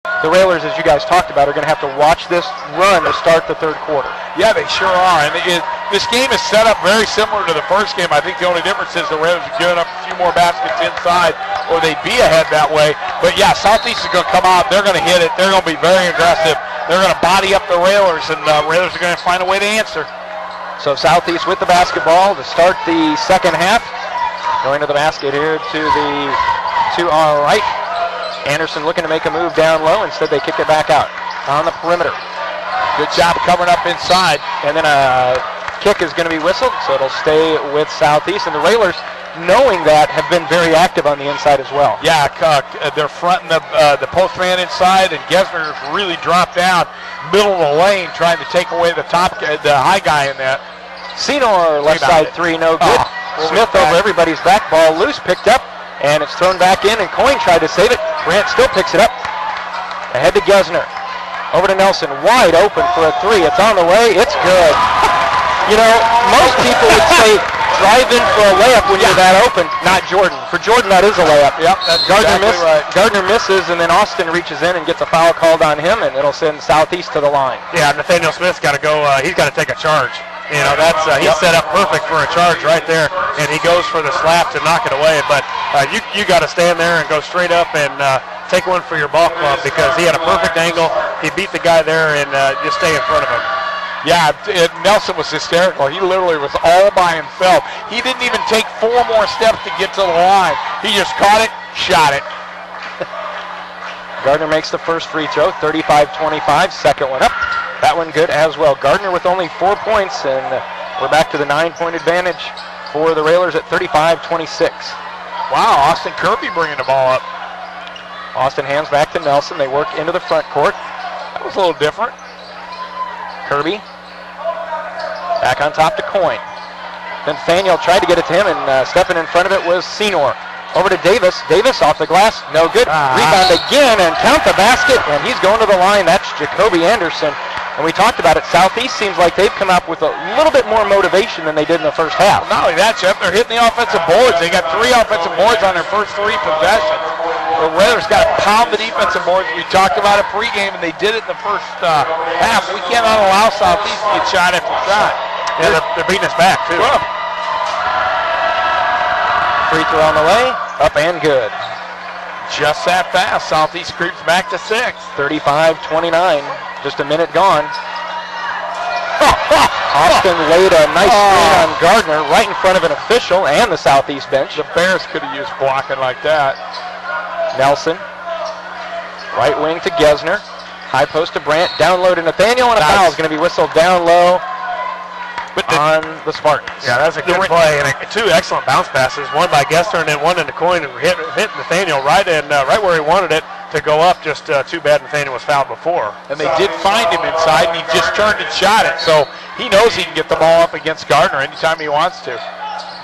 The Railers, as you guys talked about, are going to have to watch this run to start the third quarter. Yeah, they sure are. And this game is set up very similar to the first game. I think the only difference is the Railers are giving up a few more baskets inside, or they'd be ahead that way. But yeah, Southeast is going to come out. They're going to hit it. They're going to be very aggressive. They're going to body up the Railers, and Railers are going to find a way to answer. So Southeast with the basketball to start the second half. Going to the basket here to our right. Anderson looking to make a move down low. Instead, they kick it back out on the perimeter. Good job covering up inside. And then a kick is going to be whistled, so it'll stay with Southeast. And the Railers, knowing that, have been very active on the inside as well. Yeah, they're fronting the postman inside, and Gesner really dropped down middle of the lane trying to take away the high guy in that. Senor left side three, no good. Smith over everybody's back, ball loose, picked up. And it's thrown back in, and Coyne tried to save it. Brandt still picks it up. Ahead to Gesner. Over to Nelson, wide open for a three. It's on the way, it's good. You know, most people would say drive in for a layup when you're that open. Not Jordan. For Jordan, that is a layup. Yep, that's exactly right. Gardner misses, and then Austin reaches in and gets a foul called on him, and it'll send Southeast to the line. Yeah, Nathaniel Smith's got to go. He's got to take a charge. You know, that's he's set up perfect for a charge right there, and he goes for the slap to knock it away. But you got to stand there and go straight up and take one for your ball club, because he had a perfect angle. He beat the guy there and just stay in front of him. Yeah, Nelson was hysterical. He literally was all by himself. He didn't even take 4 more steps to get to the line. He just caught it, shot it. Gardner makes the first free throw, 35-25, second one up. That one good as well. Gardner with only 4 points, and we're back to the 9-point advantage for the Railers at 35-26. Wow, Austin Kirby bringing the ball up. Austin hands back to Nelson. They work into the front court. That was a little different. Kirby back on top to Coyne. Nathaniel tried to get it to him, and stepping in front of it was Senor. Over to Davis. Davis off the glass. No good. Rebound again, and count the basket, and he's going to the line. That's Jacoby Anderson. And we talked about it. Southeast seems like they've come up with a little bit more motivation than they did in the first half. Not only that, Jeff, they're hitting the offensive boards. They got 3 offensive boards on their first 3 possessions. The Raiders got to pound the defensive boards. We talked about it pregame, and they did it in the first half. We cannot allow Southeast to get shot after shot. Yeah, they're beating us back, too. Well, free throw on the way, up and good. Just that fast. Southeast creeps back to 6. 35-29, just a minute gone. Austin laid a nice screen on Gardner right in front of an official and the Southeast bench. The Bears could have used blocking like that. Nelson, right wing to Gesner. High post to Brandt, down low to Nathaniel, and a foul is going to be whistled down low on the Spartans. Yeah, that's a good play, and 2 excellent bounce passes, one by Gesner and then one into Coyne, and hit Nathaniel right where he wanted it to go up. Just too bad Nathaniel was fouled before. And they did find him inside, and he just turned and shot it. So he knows he can get the ball up against Gardner anytime he wants to.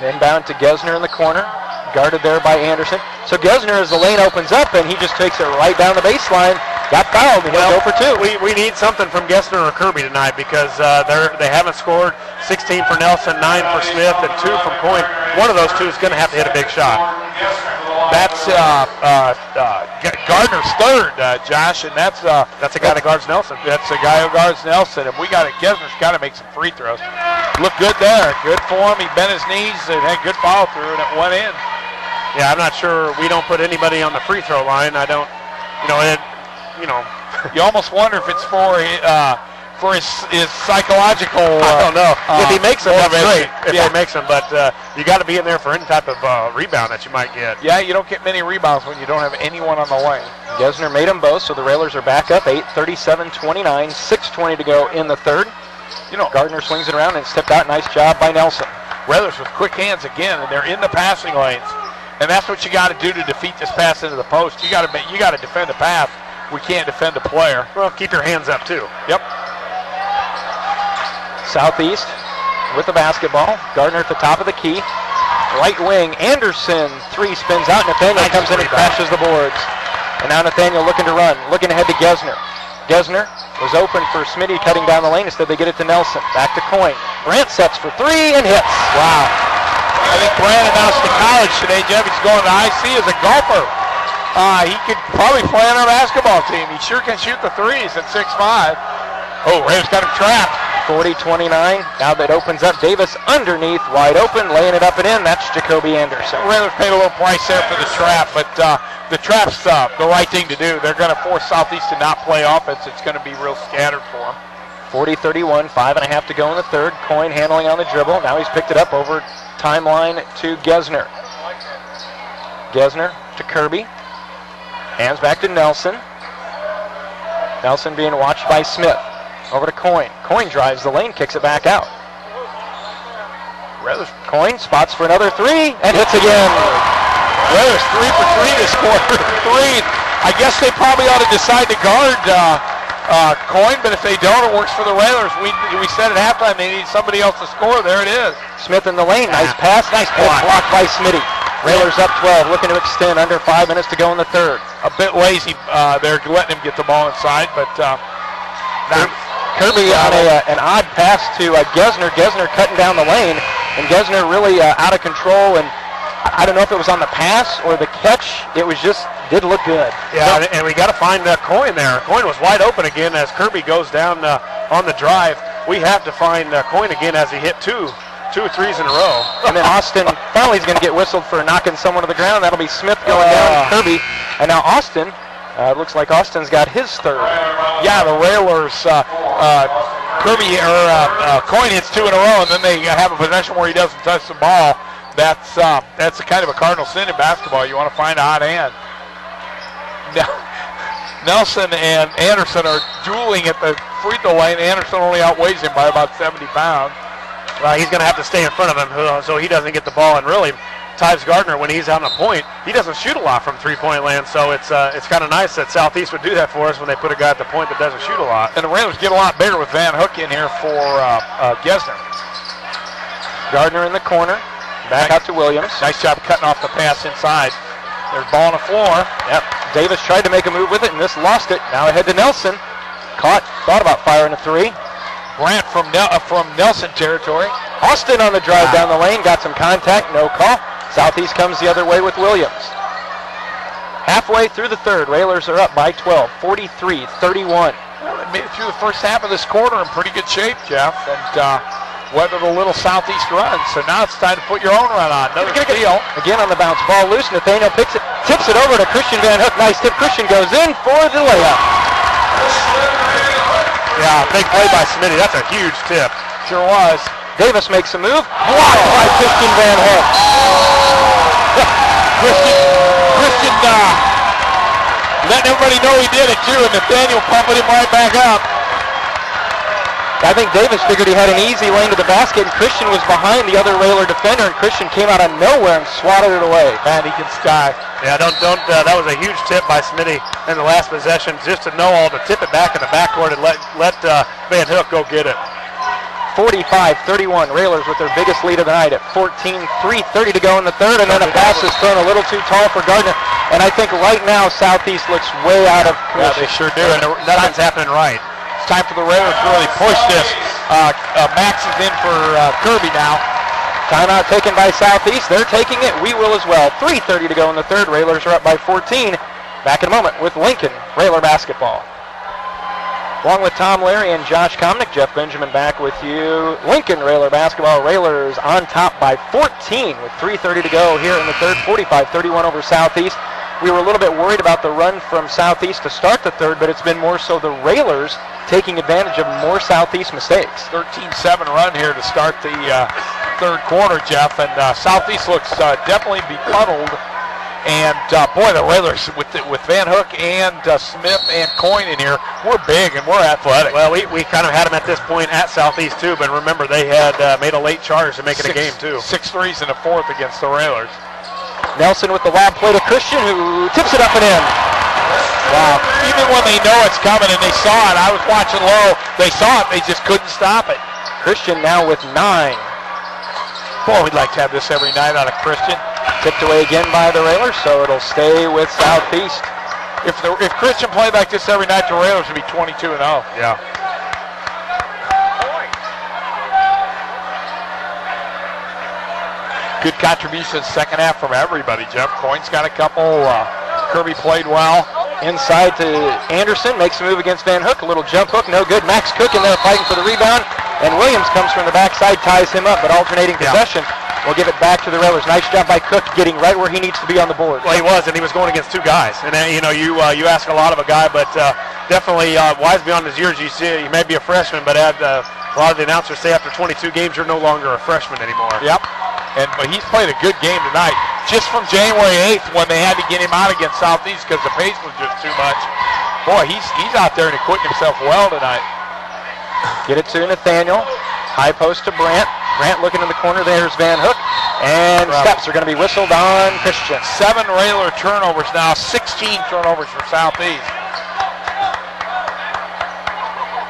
Inbound to Gesner in the corner, guarded there by Anderson. So Gesner, as the lane opens up, and he just takes it right down the baseline. Got fouled, and he'll go for 2. We need something from Gesner or Kirby tonight, because they haven't scored. 16 for Nelson, 9 for Smith, and 2 from Coyne. One of those 2 is going to have to hit a big shot. That's Gardner's third, Josh, and that's a guy that guards Nelson. That's a guy who guards Nelson, and Gesner's got to make some free throws. Look good there. Good for him. He bent his knees and had good follow through, and it went in. Yeah, I'm not sure. We don't put anybody on the free throw line. I don't, You almost wonder if it's for his psychological. I don't know. If he makes them, that's great. If he makes them, but you got to be in there for any type of rebound that you might get. Yeah, you don't get many rebounds when you don't have anyone on the lane. Gesner made them both, so the Railers are back up 8:37-29, 6:20 to go in the third. Gardner swings it around and stepped out. Nice job by Nelson. Railers with quick hands again, and they're in the passing lanes, and that's what you got to do to defeat this pass into the post. You got to defend the pass. We can't defend the player. Well, keep your hands up too. Yep. Southeast with the basketball. Gardner at the top of the key. Right wing, Anderson, 3 spins out. Nathaniel comes in and crashes the boards. And now Nathaniel looking to run, looking ahead to Gesner. Gesner was open for Smitty cutting down the lane. Instead, they get it to Nelson. Back to Coyne. Brandt sets for 3 and hits. Wow. I think Brandt announced to college today, Jeff, he's going to IC as a golfer. He could probably play on our basketball team. He sure can shoot the threes at 6'5". Oh, Raiders got him trapped. 40-29. Now that opens up. Davis underneath, wide open, laying it up and in. That's Jacoby Anderson. Raiders paid a little price there for the trap, but the trap's the right thing to do. They're going to force Southeast to not play offense. It's going to be real scattered for them. 40-31, 5.5 to go in the third. Coyne handling on the dribble. Now he's picked it up over timeline to Gesner. Gesner to Kirby. Hands back to Nelson. Nelson being watched by Smith. Over to Coyne. Coyne drives the lane, kicks it back out. Coyne spots for another three and hits again. Raiders 3 for 3 this quarter. 3. I guess they probably ought to decide to guard Coyne, but if they don't, it works for the Raiders. We said at halftime they need somebody else to score. There it is. Smith in the lane. Nice pass. Nice block. Blocked by Smitty. Raiders up 12, looking to extend. Under 5 minutes to go in the third. A bit lazy. They're letting him get the ball inside, but Kirby on an odd pass to Gesner. Gesner cutting down the lane, and Gesner really out of control. And I don't know if it was on the pass or the catch. It was just did look good. Yeah, and we got to find Coyne there. Coyne was wide open again as Kirby goes down on the drive. We have to find Coyne again as he hit two threes in a row. And then Austin finally is going to get whistled for knocking someone to the ground. That'll be Smith going down Kirby. And now Austin, looks like Austin's got his third. Yeah, the Railers, Coyne hits 2 in a row, and then they have a possession where he doesn't touch the ball. That's a kind of a cardinal sin in basketball. You want to find a hot hand. Nelson and Anderson are dueling at the free throw line. Anderson only outweighs him by about 70 pounds. Well, he's going to have to stay in front of him so he doesn't get the ball. And really, Tyves Gardner, when he's out on a point, he doesn't shoot a lot from three-point land. So it's kind of nice that Southeast would do that for us when they put a guy at the point that doesn't shoot a lot. And the Raiders get a lot bigger with Van Hook in here for Gesner. Gardner in the corner. Back out to Williams. Nice job cutting off the pass inside. There's ball on the floor. Yep. Davis tried to make a move with it and this lost it. Now ahead to Nelson. Thought about firing a three. Grant from Nelson territory. Austin on the drive down the lane. Got some contact. No call. Southeast comes the other way with Williams. Halfway through the third. Railers are up by 12. 43-31. Well, they made it through the first half of this quarter in pretty good shape, Jeff. And weathered a little Southeast run. So now it's time to put your own run on. Another steal. Again on the bounce. Ball loose. Nathaniel picks it. Tips it over to Christian Van Hook. Nice tip. Christian goes in for the layup. Yeah, big play by Smitty. That's a huge tip. Sure was. Davis makes a move. Blocked by Christian Van Hook. Christian letting everybody know he did it too, and Nathaniel pumping him right back up. I think Davis figured he had an easy lane to the basket, and Christian was behind the other Railer defender, and Christian came out of nowhere and swatted it away. Man, he can sky. Yeah, that was a huge tip by Smitty in the last possession, just to know all to tip it back in the backcourt and let Van Hook go get it. 45-31, Railers with their biggest lead of the night at 14, 3:30 to go in the third, and then a pass is thrown a little too tall for Gardner. And I think right now Southeast looks way out of commission. Yeah, they sure do, and nothing's happening right. It's time for the Railers to really push this. Max is in for Kirby now. Timeout taken by Southeast. They're taking it. We will as well. 3:30 to go in the third. Railers are up by 14. Back in a moment with Lincoln Railer basketball. Along with Tom Larey and Josh Komnick, Jeff Benjamin back with you. Lincoln Railer basketball. Railers on top by 14 with 3:30 to go here in the third. 45-31 over Southeast. We were a little bit worried about the run from Southeast to start the third, but it's been more so the Railers taking advantage of more Southeast mistakes. 13-7 run here to start the third quarter, Jeff, and Southeast looks definitely befuddled. And boy, the Railers with Van Hook and Smith and Coyne in here, we're big and we're athletic. Well, we kind of had them at this point at Southeast too, but remember they had made a late charge to make it a game too. 6 threes in the fourth against the Railers. Nelson with the lob play to Christian, who tips it up and in. Wow. Even when they know it's coming and they saw it, I was watching low, they saw it, they just couldn't stop it. Christian now with 9. Boy, we'd like to have this every night out of Christian. Tipped away again by the Railers, so it'll stay with Southeast. If Christian played like this every night, the Railers would be 22-0. Yeah. Good contributions second half from everybody, Jeff. Coyne's got a couple. Kirby played well. Inside to Anderson, makes a move against Van Hook, a little jump hook, no good. Max Cook in there fighting for the rebound, and Williams comes from the backside, ties him up, but alternating possession. We'll give it back to the Railers. Nice job by Cook getting right where he needs to be on the board. Well, he was, and he was going against two guys. And you ask a lot of a guy, but definitely wise beyond his years. You see, he may be a freshman, but a lot of the announcers say after 22 games, you're no longer a freshman anymore. Yep. But he's played a good game tonight. Just from January 8th when they had to get him out against Southeast because the pace was just too much. Boy, he's out there and acquitting himself well tonight. Get it to Nathaniel. High post to Brandt. Brandt looking in the corner. There's Van Hook. And steps are going to be whistled on Christian. 7 Railer turnovers now. 16 turnovers for Southeast.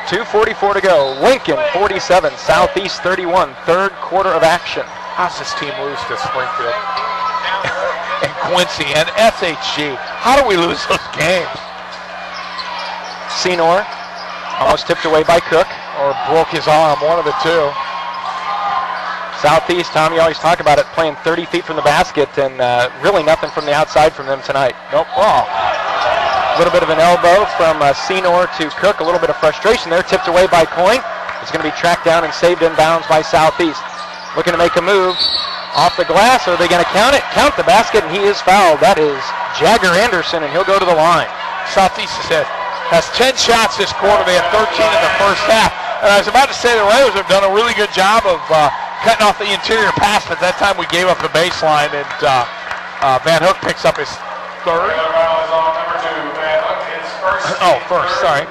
2:44 to go. Lincoln 47, Southeast 31. Third quarter of action. How's this team lose to Springfield and Quincy and SHG? How do we lose those games? Senor almost tipped away by Cook. Or broke his arm, one of the two. Southeast, Tom, you always talk about it, playing 30 feet from the basket, and really nothing from the outside from them tonight. Nope. Oh. A little bit of an elbow from Senor to Cook. A little bit of frustration there. Tipped away by Coyne. It's going to be tracked down and saved in bounds by Southeast. Looking to make a move off the glass. Are they going to count it? Count the basket, and he is fouled. That is Jagger Anderson, and he'll go to the line. Southeast has 10 shots this quarter. They had 13 in the first half. And I was about to say the Railers have done a really good job of cutting off the interior pass, but that time we gave up the baseline, and Van Hook picks up his third. First, sorry.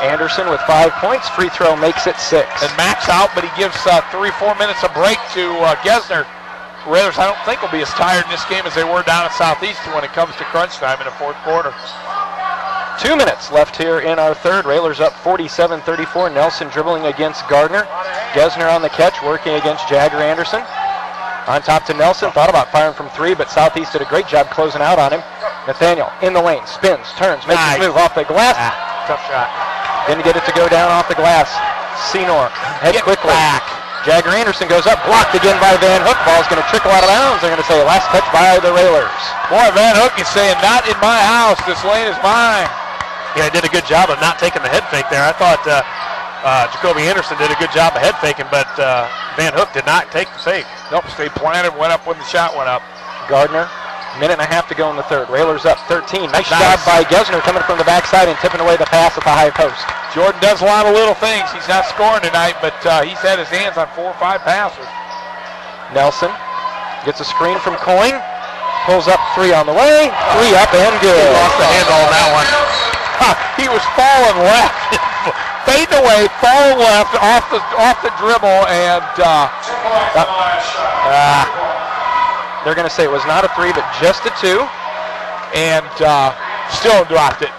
Anderson with 5 points. Free throw makes it 6. And Max out, but he gives 3-4 minutes of break to Gesner. Raiders, I don't think, will be as tired in this game as they were down at Southeast when it comes to crunch time in the fourth quarter. 2 minutes left here in our third. Railers up 47-34. Nelson dribbling against Gardner. Gesner on the catch, working against Jagger Anderson. On top to Nelson. Thought about firing from 3, but Southeast did a great job closing out on him. Nathaniel in the lane, spins, turns, makes his move off the glass. Tough shot. Didn't get it to go down off the glass. Senor, head quickly. Back. Jagger Anderson goes up, blocked again by Van Hook. Ball's going to trickle out of bounds. They're going to say last touch by the Railers. Boy, Van Hook is saying, not in my house. This lane is mine. Yeah, he did a good job of not taking the head fake there. I thought Jacoby Anderson did a good job of head faking, but Van Hook did not take the fake. Nope, stayed planted, went up when the shot went up. Gardner, minute and a half to go in the third. Railers up 13. Nice job by Gesner coming from the backside and tipping away the pass at the high post. Jordan does a lot of little things. He's not scoring tonight, but he's had his hands on 4 or 5 passes. Nelson gets a screen from Coyne. Pulls up 3 on the way. 3 up and good. He lost the handle on that one. He was falling left. Fading away, falling left off the dribble, and they're going to say it was not a 3, but just a 2. And still dropped it.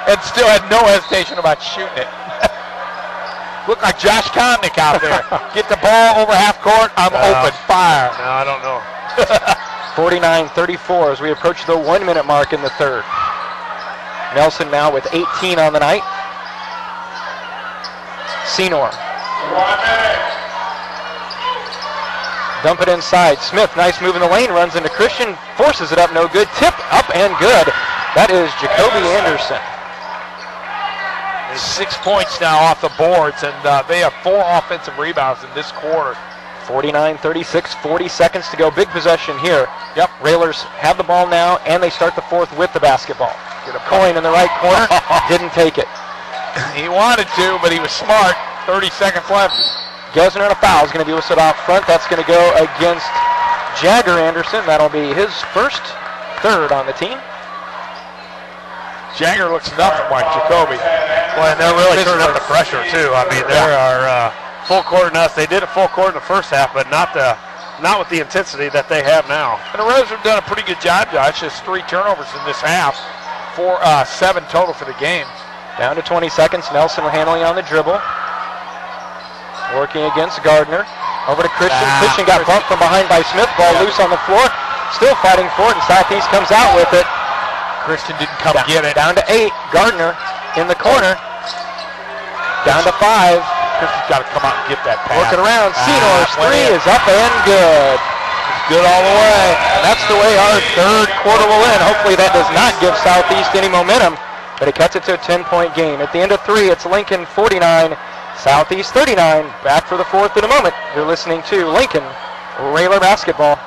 And still had no hesitation about shooting it. Looked like Josh Komnick out there. Get the ball over half court, I'm open, fire. No, I don't know. 49-34 as we approach the 1 minute mark in the third. Nelson now with 18 on the night. Senor. Dump it inside. Smith, nice move in the lane, runs into Christian, forces it up, no good. Tip up and good. That is Jacoby Anderson. 6 points now off the boards, and they have 4 offensive rebounds in this quarter. 49-36, 40 seconds to go. Big possession here. Yep, Railers have the ball now, and they start the fourth with the basketball. Get a Coyne in the right corner, didn't take it. He wanted to, but he was smart. 30 seconds left. Gesner and a foul is going to be whistled off front. That's going to go against Jagger Anderson. That'll be his first third on the team. Jagger looks nothing like Jacoby. Boy, and they're really turning up the pressure, too. I mean, they are full court enough. They did it full court in the first half, but not with the intensity that they have now. And the Raiders have done a pretty good job, Josh. Just 3 turnovers in this half. 7 total for the game. Down to 20 seconds. Nelson handling on the dribble. Working against Gardner. Over to Christian. Christian got bumped from behind by Smith. Ball loose on the floor. Still fighting for it, and Southeast comes out with it. Christian didn't come get it. Down to 8. Gardner in the corner. Down to 5. Christian's got to come out and get that pass. Working around. Senor's 3 is up and good. Good all the way. And that's the way our third quarter will end. Hopefully that does not give Southeast any momentum, but it cuts it to a 10-point game. At the end of 3, it's Lincoln 49, Southeast 39. Back for the fourth in a moment. You're listening to Lincoln Railer Basketball.